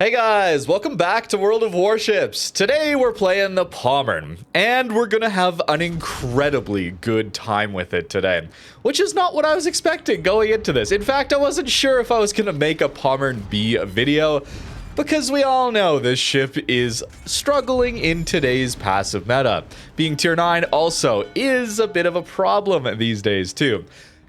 Hey guys, welcome back to World of Warships. Today we're playing the Pommern, and we're gonna have an incredibly good time with it today, which is not what I was expecting going into this. In fact, I wasn't sure if I was gonna make a Pommern B video, because we all know this ship is struggling in today's passive meta. Being tier 9 also is a bit of a problem these days too.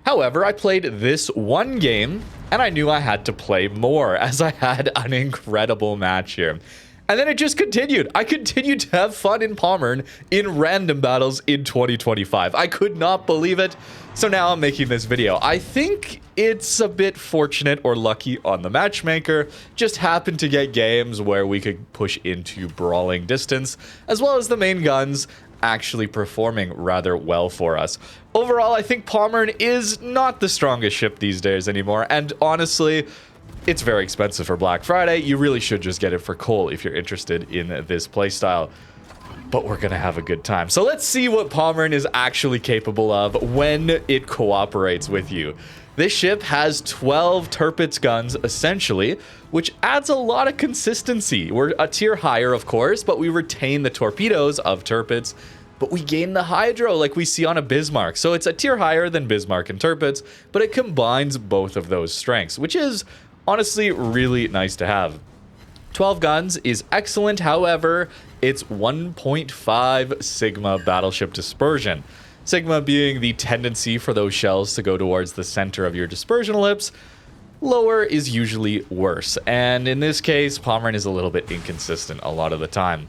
However, I played this one game, and I knew I had to play more, as I had an incredible match here. And then it just continued. I continued to have fun in Pommern in random battles in 2025. I could not believe it, so now I'm making this video. I think it's a bit fortunate or lucky on the matchmaker. Just happened to get games where we could push into brawling distance, as well as the main guns actually performing rather well for us. Overall, I think Pommern is not the strongest ship these days anymore, and honestly, it's very expensive for Black Friday. You really should just get it for coal if you're interested in this playstyle. But we're gonna have a good time. So let's see what Pommern is actually capable of when it cooperates with you. This ship has 12 Tirpitz guns, essentially, which adds a lot of consistency. We're a tier higher, of course, but we retain the torpedoes of Tirpitz, but we gain the Hydro like we see on a Bismarck. So it's a tier higher than Bismarck and Tirpitz, but it combines both of those strengths, which is honestly really nice to have. 12 guns is excellent, however, it's 1.5 Sigma battleship dispersion. Sigma being the tendency for those shells to go towards the center of your dispersion ellipse. Lower is usually worse, and in this case, Pommern is a little bit inconsistent a lot of the time.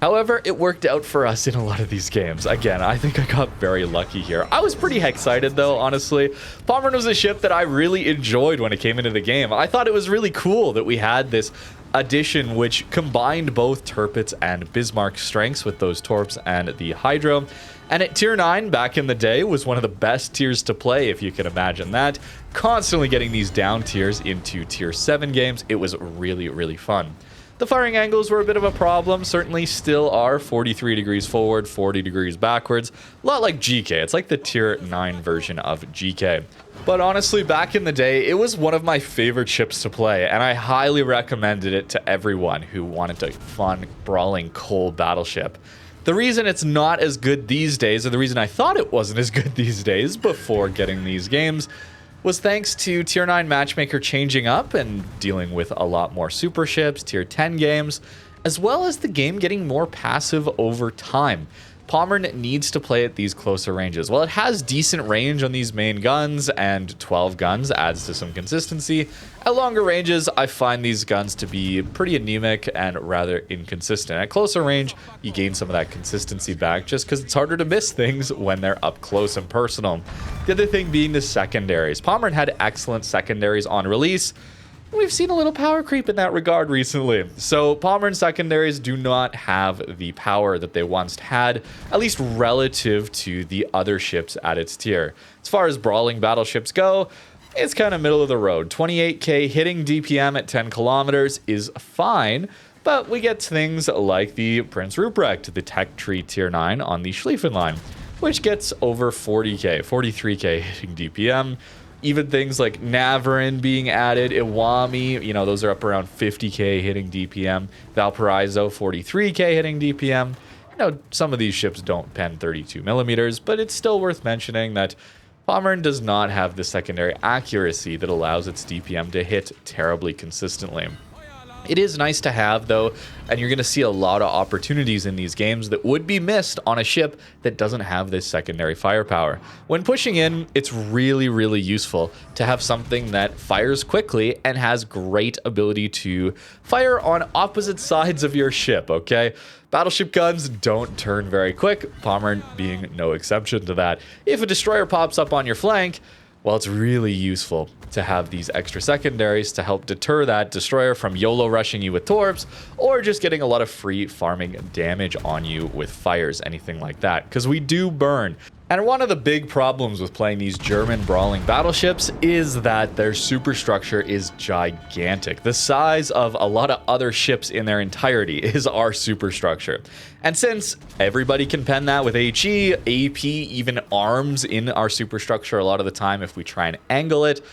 However, it worked out for us in a lot of these games. Again, I think I got very lucky here. I was pretty excited though, honestly. Pommern was a ship that I really enjoyed when it came into the game. I thought it was really cool that we had this addition which combined both Tirpitz and Bismarck strengths with those Torps and the Hydro. And at tier 9 back in the day was one of the best tiers to play, if you can imagine that. Constantly getting these down tiers into tier 7 games, it was really, really fun. The firing angles were a bit of a problem, certainly still are. 43 degrees forward, 40 degrees backwards. A lot like GK, it's like the tier 9 version of GK. But honestly, back in the day, it was one of my favorite ships to play, and I highly recommended it to everyone who wanted a fun, brawling, cold battleship. The reason it's not as good these days, or the reason I thought it wasn't as good these days before getting these games, was thanks to tier 9 matchmaker changing up and dealing with a lot more super ships, tier 10 games, as well as the game getting more passive over time. Pommern needs to play at these closer ranges. While it has decent range on these main guns, and 12 guns adds to some consistency, at longer ranges, I find these guns to be pretty anemic and rather inconsistent. At closer range, you gain some of that consistency back just because it's harder to miss things when they're up close and personal. The other thing being the secondaries. Pommern had excellent secondaries on release. We've seen a little power creep in that regard recently. So Pommern secondaries do not have the power that they once had, at least relative to the other ships at its tier. As far as brawling battleships go, it's kind of middle of the road. 28k hitting DPM at 10 kilometers is fine, but we get things like the Prince Ruprecht, the tech tree tier 9 on the Schlieffen line, which gets over 40k, 43k hitting DPM. Even things like Navarin being added, Iwami, those are up around 50k hitting DPM. Valparaiso, 43k hitting DPM. Some of these ships don't pen 32 millimeters, but it's still worth mentioning that Pommern does not have the secondary accuracy that allows its DPM to hit terribly consistently. It is nice to have, though, and you're going to see a lot of opportunities in these games that would be missed on a ship that doesn't have this secondary firepower. When pushing in, it's really, really useful to have something that fires quickly and has great ability to fire on opposite sides of your ship, okay? Battleship guns don't turn very quick, Pommern being no exception to that. If a destroyer pops up on your flank, well, it's really useful to have these extra secondaries to help deter that destroyer from YOLO rushing you with torps, or just getting a lot of free farming damage on you with fires, anything like that, because we do burn. And one of the big problems with playing these German brawling battleships is that their superstructure is gigantic. The size of a lot of other ships in their entirety is our superstructure. And since everybody can pen that with HE, AP even arms in our superstructure a lot of the time if we try and angle it,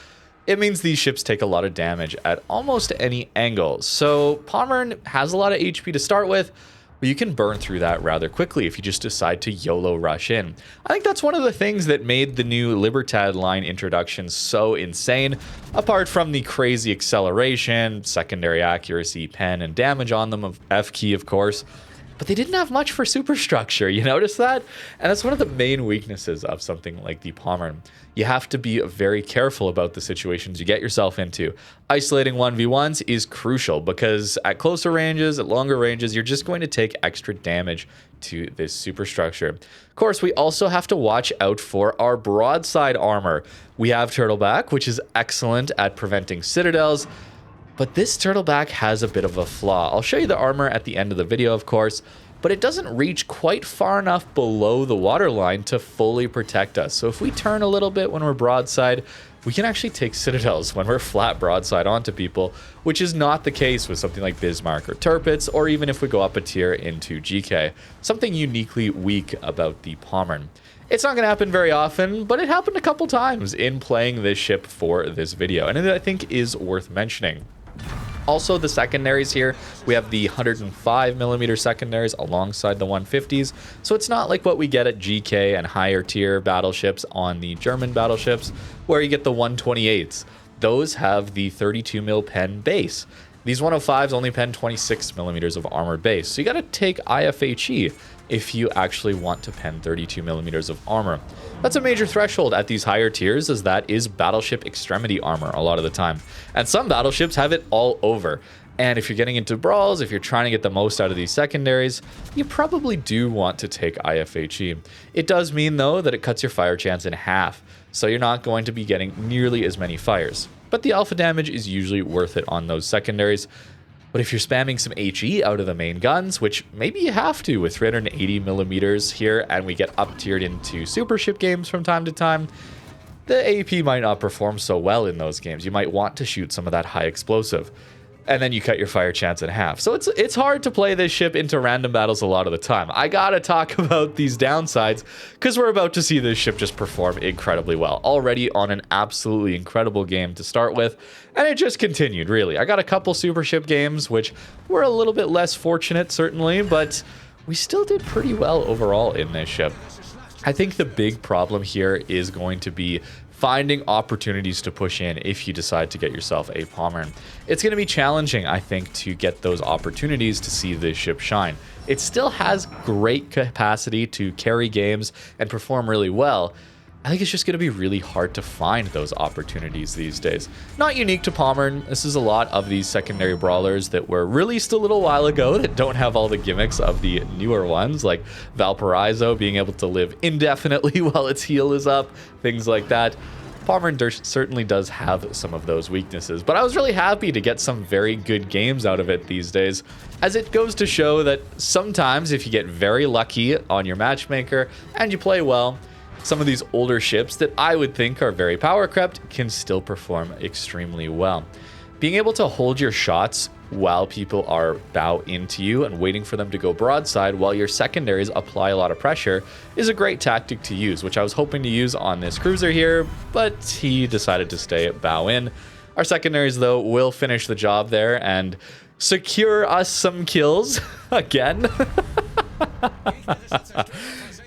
It means these ships take a lot of damage at almost any angle. So Pommern has a lot of HP to start with, but you can burn through that rather quickly if you just decide to YOLO rush in. I think that's one of the things that made the new Libertad line introduction so insane, apart from the crazy acceleration, secondary accuracy, pen, and damage on them of F key, of course. But they didn't have much for superstructure, you notice that? And that's one of the main weaknesses of something like the Pommern. You have to be very careful about the situations you get yourself into. Isolating 1v1s is crucial because at closer ranges, at longer ranges, you're just going to take extra damage to this superstructure. Of course, we also have to watch out for our broadside armor. We have Turtleback, which is excellent at preventing citadels, but this Turtleback has a bit of a flaw. I'll show you the armor at the end of the video, of course, but it doesn't reach quite far enough below the waterline to fully protect us. So if we turn a little bit when we're broadside, we can actually take citadels when we're flat broadside onto people, which is not the case with something like Bismarck or Tirpitz, or even if we go up a tier into GK. Something uniquely weak about the Pommern. It's not going to happen very often, but it happened a couple times in playing this ship for this video, and it I think is worth mentioning. Also, the secondaries here, we have the 105mm secondaries alongside the 150s, so it's not like what we get at GK and higher tier battleships on the German battleships, where you get the 128s. Those have the 32mm pen base. These 105s only pen 26mm of armored base, so you got to take IFHE if you actually want to pen 32mm of armor. That's a major threshold at these higher tiers, as that is battleship extremity armor a lot of the time. And some battleships have it all over. And if you're getting into brawls, if you're trying to get the most out of these secondaries, you probably do want to take IFHE. It does mean, though, that it cuts your fire chance in half, so you're not going to be getting nearly as many fires. But the alpha damage is usually worth it on those secondaries. But if you're spamming some HE out of the main guns, which maybe you have to with 380mm here, and we get up-tiered into super ship games from time to time, the AP might not perform so well in those games. You might want to shoot some of that high explosive, and then you cut your fire chance in half. So it's hard to play this ship into random battles a lot of the time. I gotta talk about these downsides, because we're about to see this ship just perform incredibly well. Already on an absolutely incredible game to start with, and it just continued, really. I got a couple super ship games, which were a little bit less fortunate, certainly, but we still did pretty well overall in this ship. I think the big problem here is going to be finding opportunities to push in if you decide to get yourself a Pommern. It's going to be challenging, I think, to get those opportunities to see this ship shine. It still has great capacity to carry games and perform really well. I think it's just going to be really hard to find those opportunities these days. Not unique to Pommern. This is a lot of these secondary brawlers that were released a little while ago that don't have all the gimmicks of the newer ones, like Valparaiso being able to live indefinitely while its heal is up, things like that. Pommern certainly does have some of those weaknesses, but I was really happy to get some very good games out of it these days, as it goes to show that sometimes if you get very lucky on your matchmaker and you play well, some of these older ships that I would think are very power crept can still perform extremely well. Being able to hold your shots while people are bow into you and waiting for them to go broadside while your secondaries apply a lot of pressure is a great tactic to use, which I was hoping to use on this cruiser here, but he decided to stay at bow in. Our secondaries, though, will finish the job there and secure us some kills again.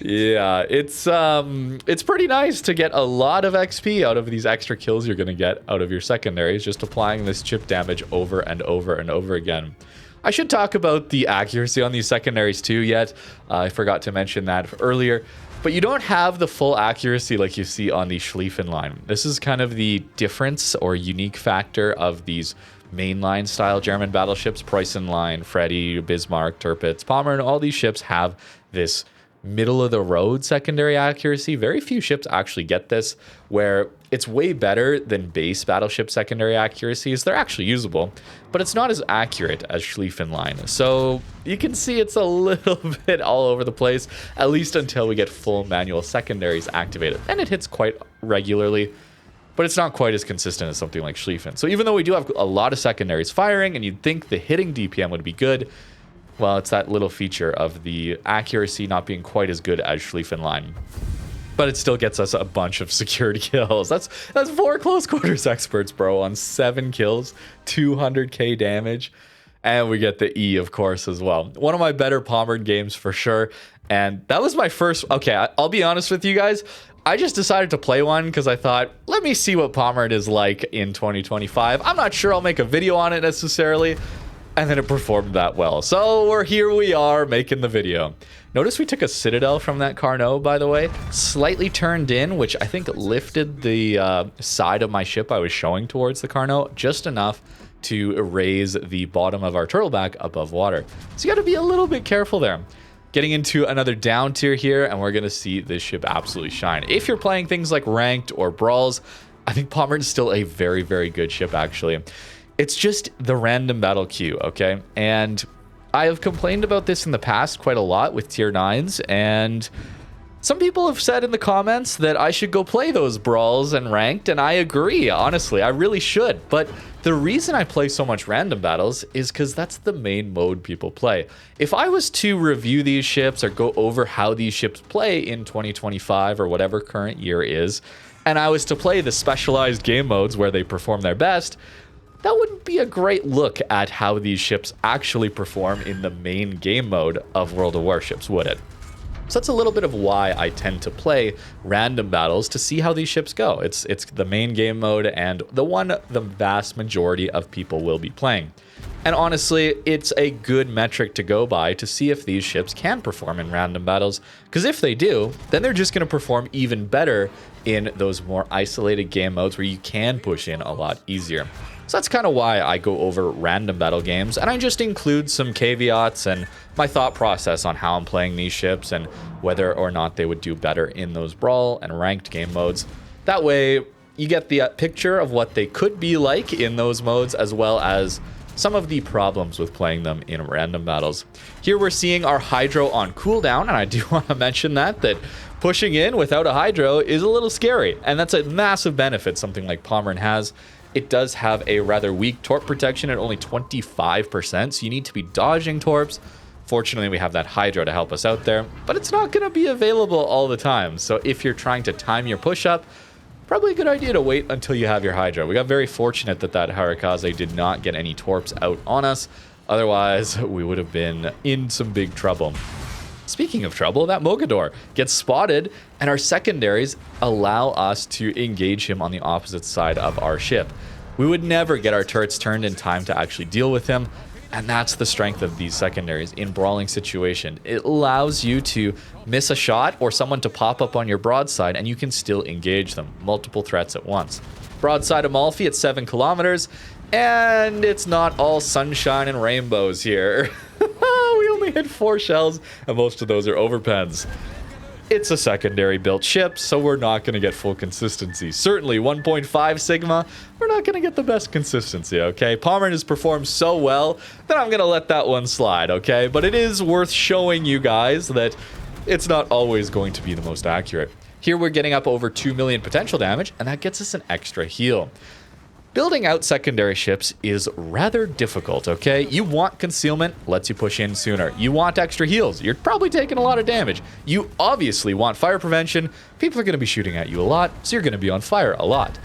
Yeah, it's pretty nice to get a lot of XP out of these extra kills you're going to get out of your secondaries, just applying this chip damage over and over and over again. I should talk about the accuracy on these secondaries too yet. I forgot to mention that earlier. But you don't have the full accuracy like you see on the Schlieffen line. This is kind of the difference or unique factor of these mainline style German battleships. Preußen line, Freddy, Bismarck, Tirpitz, Pommern, all these ships have this middle of the road secondary accuracy. Very few ships actually get this, where it's way better than base battleship secondary accuracies. They're actually usable, but it's not as accurate as Schlieffen line. So you can see it's a little bit all over the place, at least until we get full manual secondaries activated. And it hits quite regularly, but it's not quite as consistent as something like Schlieffen. So even though we do have a lot of secondaries firing, and you'd think the hitting DPM would be good, well, it's that little feature of the accuracy not being quite as good as Schlieffen line. but it still gets us a bunch of secured kills. That's 4 close quarters experts, bro, on 7 kills, 200k damage. And we get the E, of course, as well. One of my better Pommern games for sure. And that was my first... Okay, I'll be honest with you guys. I just decided to play one because I thought, let me see what Pommern is like in 2025. I'm not sure I'll make a video on it necessarily. And then it performed that well. So here we are making the video. Notice we took a Citadel from that Carnot, by the way. Slightly turned in, which I think lifted the side of my ship I was showing towards the Carnot just enough to raise the bottom of our turtleback above water. So you got to be a little bit careful there. Getting into another down tier here, and we're going to see this ship absolutely shine. If you're playing things like ranked or brawls, I think Pommern is still a very, very good ship, actually. It's just the random battle queue, okay? And I have complained about this in the past quite a lot with tier 9s, and some people have said in the comments that I should go play those brawls and ranked, and I agree, honestly, I really should. But the reason I play so much random battles is because that's the main mode people play. If I was to review these ships or go over how these ships play in 2025 or whatever current year is, and I was to play the specialized game modes where they perform their best, that wouldn't be a great look at how these ships actually perform in the main game mode of World of Warships, would it? So that's a little bit of why I tend to play random battles to see how these ships go. It's the main game mode and the one the vast majority of people will be playing. And honestly, it's a good metric to go by to see if these ships can perform in random battles. Because if they do, then they're just going to perform even better in those more isolated game modes where you can push in a lot easier. So that's kind of why I go over random battle games, and I just include some caveats and my thought process on how I'm playing these ships and whether or not they would do better in those brawl and ranked game modes. That way, you get the picture of what they could be like in those modes, as well as some of the problems with playing them in random battles. Here we're seeing our Hydro on cooldown, and I do want to mention that pushing in without a Hydro is a little scary, and that's a massive benefit something like Pommern has. It does have a rather weak torp protection at only 25%, so you need to be dodging torps. Fortunately, we have that Hydro to help us out there, but it's not going to be available all the time. So if you're trying to time your push-up, probably a good idea to wait until you have your Hydro. We got very fortunate that Harikaze did not get any torps out on us. Otherwise, we would have been in some big trouble. Speaking of trouble, that Mogador gets spotted, and our secondaries allow us to engage him on the opposite side of our ship. We would never get our turrets turned in time to actually deal with him, and that's the strength of these secondaries in brawling situation. It allows you to miss a shot or someone to pop up on your broadside, and you can still engage them. Multiple threats at once. Broadside Amalfi at 7 kilometers, and it's not all sunshine and rainbows here. We only hit 4 shells, and most of those are overpens. It's a secondary built ship, so we're not going to get full consistency. Certainly 1.5 Sigma, we're not going to get the best consistency, okay? Pommern has performed so well that I'm going to let that one slide, okay? But it is worth showing you guys that it's not always going to be the most accurate. Here we're getting up over 2 million potential damage, and that gets us an extra heal. Building out secondary ships is rather difficult, okay? You want concealment, lets you push in sooner. You want extra heals, you're probably taking a lot of damage. You obviously want fire prevention, people are going to be shooting at you a lot, so you're going to be on fire a lot.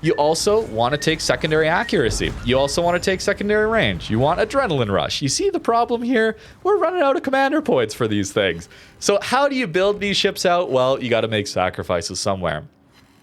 You also want to take secondary accuracy. You also want to take secondary range. You want adrenaline rush. You see the problem here? We're running out of commander points for these things. So how do you build these ships out? Well, you got to make sacrifices somewhere.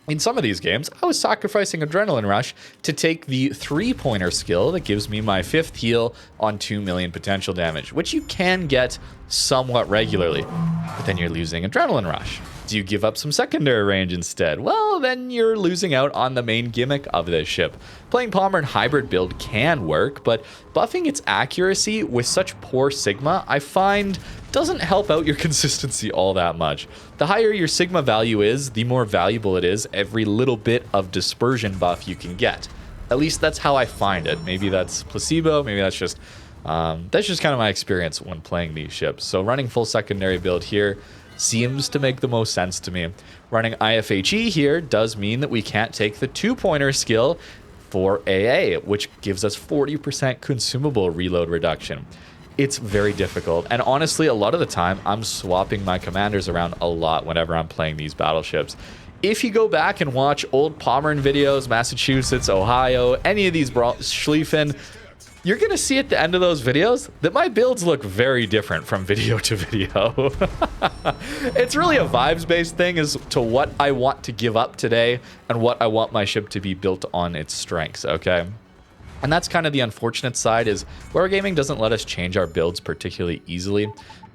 In some of these games, I was sacrificing Adrenaline Rush to take the 3-pointer skill that gives me my 5th heal on 2 million potential damage, which you can get somewhat regularly, but then you're losing Adrenaline Rush. Do you give up some secondary range instead? Well, then you're losing out on the main gimmick of this ship. Playing Pommern hybrid build can work, but buffing its accuracy with such poor Sigma, I find doesn't help out your consistency all that much. The higher your Sigma value is, the more valuable it is every little bit of dispersion buff you can get. At least that's how I find it. Maybe that's placebo, maybe that's just kind of my experience when playing these ships. So running full secondary build here seems to make the most sense to me. Running IFHE here does mean that we can't take the 2-pointer skill for AA, which gives us 40% consumable reload reduction. it's very difficult. And honestly, a lot of the time, I'm swapping my commanders around a lot whenever I'm playing these battleships. If you go back and watch old Pommern videos, Massachusetts, Ohio, any of these Schlieffen, you're going to see at the end of those videos that my builds look very different from video to video. It's really a vibes-based thing as to what I want to give up today and what I want my ship to be built on its strengths, okay? And that's kind of the unfortunate side, is Wargaming doesn't let us change our builds particularly easily,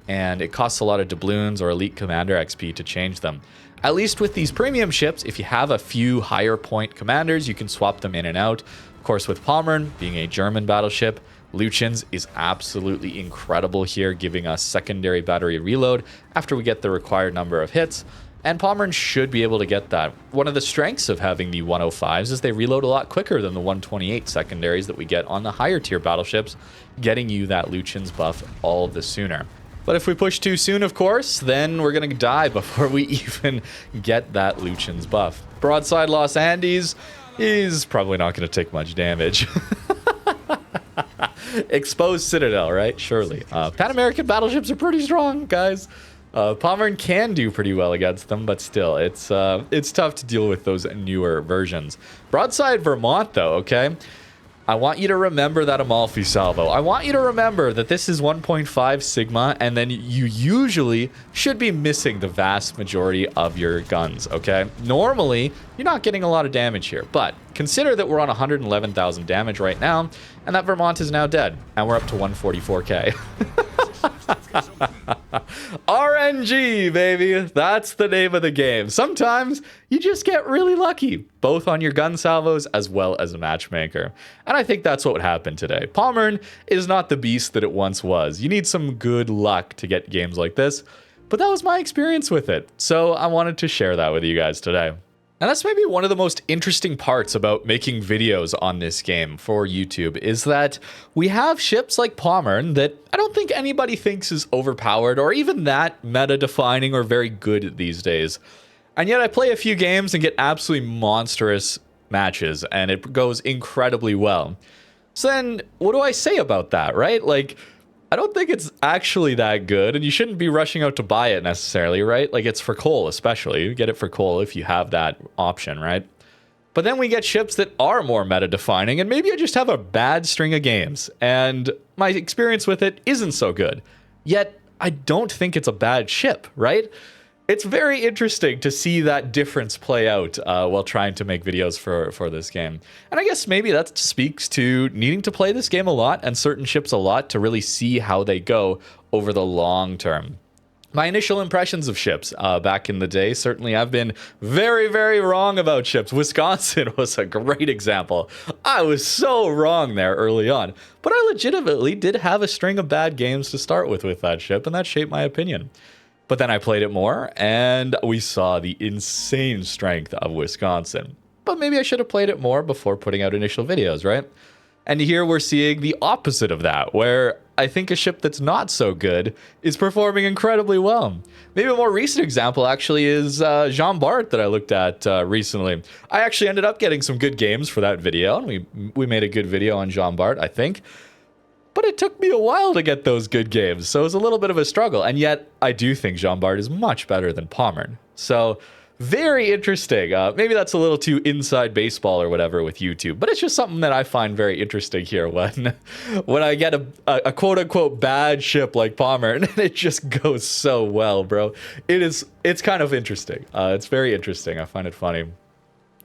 and it costs a lot of doubloons or elite commander XP to change them. At least with these premium ships, if you have a few higher point commanders, you can swap them in and out. Of course, with Pommern being a German battleship, Lucian's is absolutely incredible here, giving us secondary battery reload after we get the required number of hits. And Pommern should be able to get that. One of the strengths of having the 105s is they reload a lot quicker than the 128 secondaries that we get on the higher tier battleships, getting you that Lucian's buff all the sooner. But if we push too soon, of course, then we're going to die before we even get that Lucian's buff. Broadside Los Andes is probably not going to take much damage. Exposed Citadel, right? Surely. Pan American battleships are pretty strong, guys. Pommern can do pretty well against them, but still, it's tough to deal with those newer versions. Broadside Vermont, though, okay? I want you to remember that Amalfi salvo. I want you to remember that this is 1.5 Sigma, and then you usually should be missing the vast majority of your guns, okay? Normally, you're not getting a lot of damage here, but consider that we're on 111,000 damage right now, and that Vermont is now dead, and we're up to 144k. RNG, baby. That's the name of the game. Sometimes you just get really lucky, both on your gun salvos as well as a matchmaker. And I think that's what happened today. Pommern is not the beast that it once was. You need some good luck to get games like this, but that was my experience with it. So I wanted to share that with you guys today. And that's maybe one of the most interesting parts about making videos on this game for YouTube, is that we have ships like Pommern that I don't think anybody thinks is overpowered or even that meta-defining or very good these days. And yet I play a few games and get absolutely monstrous matches, and it goes incredibly well. So then, what do I say about that, right? Like, I don't think it's actually that good, and you shouldn't be rushing out to buy it necessarily, right? Like, it's for coal, especially. You get it for coal if you have that option, right? But then we get ships that are more meta-defining, and maybe I just have a bad string of games, and my experience with it isn't so good. Yet, I don't think it's a bad ship, right? It's very interesting to see that difference play out while trying to make videos for this game. And I guess maybe that speaks to needing to play this game a lot and certain ships a lot to really see how they go over the long term. My initial impressions of ships back in the day, certainly I've been very, very wrong about ships. Wisconsin was a great example. I was so wrong there early on. But I legitimately did have a string of bad games to start with that ship, and that shaped my opinion. But then I played it more, and we saw the insane strength of Wisconsin. But maybe I should have played it more before putting out initial videos, right? And here we're seeing the opposite of that, where I think a ship that's not so good is performing incredibly well. Maybe a more recent example actually is Jean Bart that I looked at recently. I actually ended up getting some good games for that video, and we made a good video on Jean Bart, I think. But it took me a while to get those good games, so it was a little bit of a struggle. And yet, I do think Jean Bart is much better than Pommern. So, very interesting. Maybe that's a little too inside baseball or whatever with YouTube, but it's just something that I find very interesting here when I get a quote-unquote bad ship like Pommern, and it just goes so well, bro. It's kind of interesting. It's very interesting. I find it funny.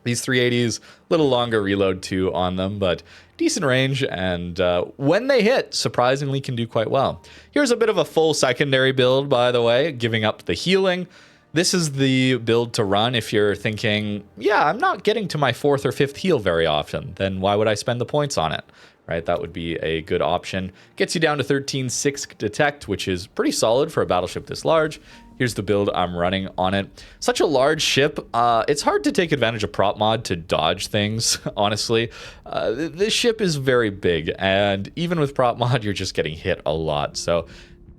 These 380s, a little longer reload too on them, but decent range, and when they hit, surprisingly can do quite well. Here's a bit of a full secondary build, by the way, giving up the healing. This is the build to run if you're thinking, yeah, I'm not getting to my 4th or 5th heal very often, then why would I spend the points on it? Right, that would be a good option. Gets you down to 13.6 detect, which is pretty solid for a battleship this large. Here's the build I'm running on it. Such a large ship, it's hard to take advantage of prop mod to dodge things, honestly. This ship is very big, and even with prop mod, you're just getting hit a lot. So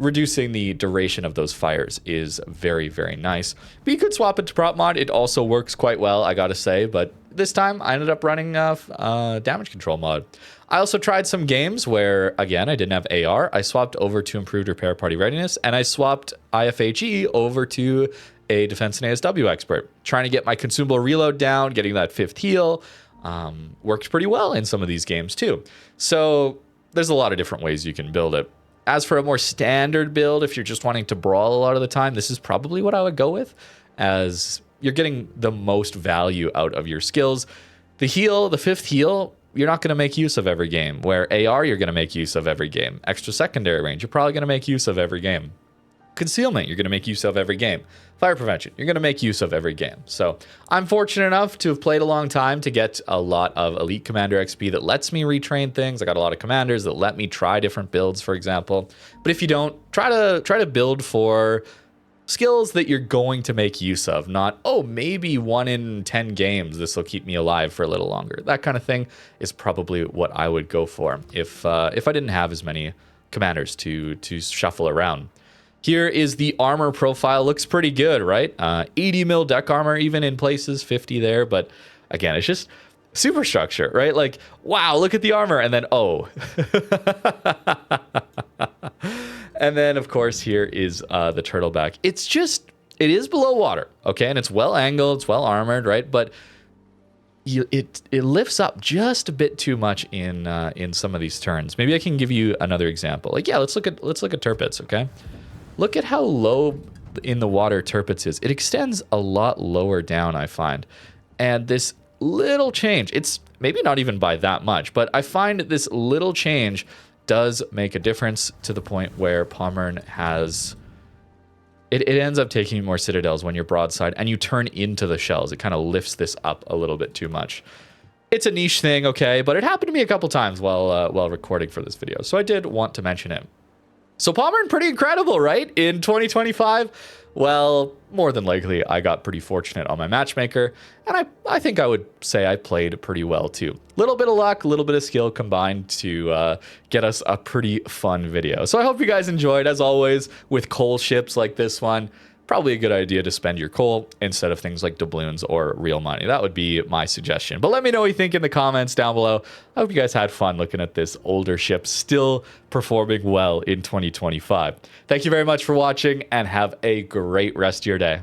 reducing the duration of those fires is very, very nice. But you could swap it to prop mod. It also works quite well, I gotta say. But this time, I ended up running damage control mod. I also tried some games where, again, I didn't have AR. I swapped over to improved repair party readiness, and I swapped IFHE over to a defense and ASW expert. Trying to get my consumable reload down, getting that 5th heal. Worked pretty well in some of these games too. So there's a lot of different ways you can build it. As for a more standard build, if you're just wanting to brawl a lot of the time, this is probably what I would go with, as you're getting the most value out of your skills. The heal, the 5th heal, you're not going to make use of every game, where AR you're going to make use of every game. Extra secondary range, you're probably going to make use of every game. Concealment, you're going to make use of every game. Fire prevention, you're going to make use of every game. So I'm fortunate enough to have played a long time to get a lot of elite commander XP that lets me retrain things. I got a lot of commanders that let me try different builds, for example. But if you don't, try to build for skills that you're going to make use of, not, oh, maybe 1 in 10 games, this will keep me alive for a little longer. That kind of thing is probably what I would go for if I didn't have as many commanders to shuffle around. Here is the armor profile. Looks pretty good, right? 80 mil deck armor, even in places, 50 there. But again, it's just superstructure, right? Like, wow, look at the armor. And then, oh. And then, of course, here is the turtleback. It is below water, okay? And it's well angled, it's well armored, right? But it lifts up just a bit too much in some of these turns. Maybe I can give you another example. Like, yeah, let's look at Tirpitz, okay? Look at how low in the water Tirpitz is. It extends a lot lower down, I find. And this little change, it's maybe not even by that much, but I find this little change does make a difference to the point where Pommern has... It ends up taking more citadels when you're broadside and you turn into the shells. It kind of lifts this up a little bit too much. It's a niche thing, okay, but it happened to me a couple times while recording for this video, so I did want to mention it. So Pommern, pretty incredible, right? In 2025, well, more than likely, I got pretty fortunate on my matchmaker, and I think I would say I played pretty well too. Little bit of luck, a little bit of skill combined to get us a pretty fun video. So I hope you guys enjoyed. As always, with coal ships like this one, probably a good idea to spend your coal instead of things like doubloons or real money. That would be my suggestion. But let me know what you think in the comments down below. I hope you guys had fun looking at this older ship still performing well in 2025. Thank you very much for watching and have a great rest of your day.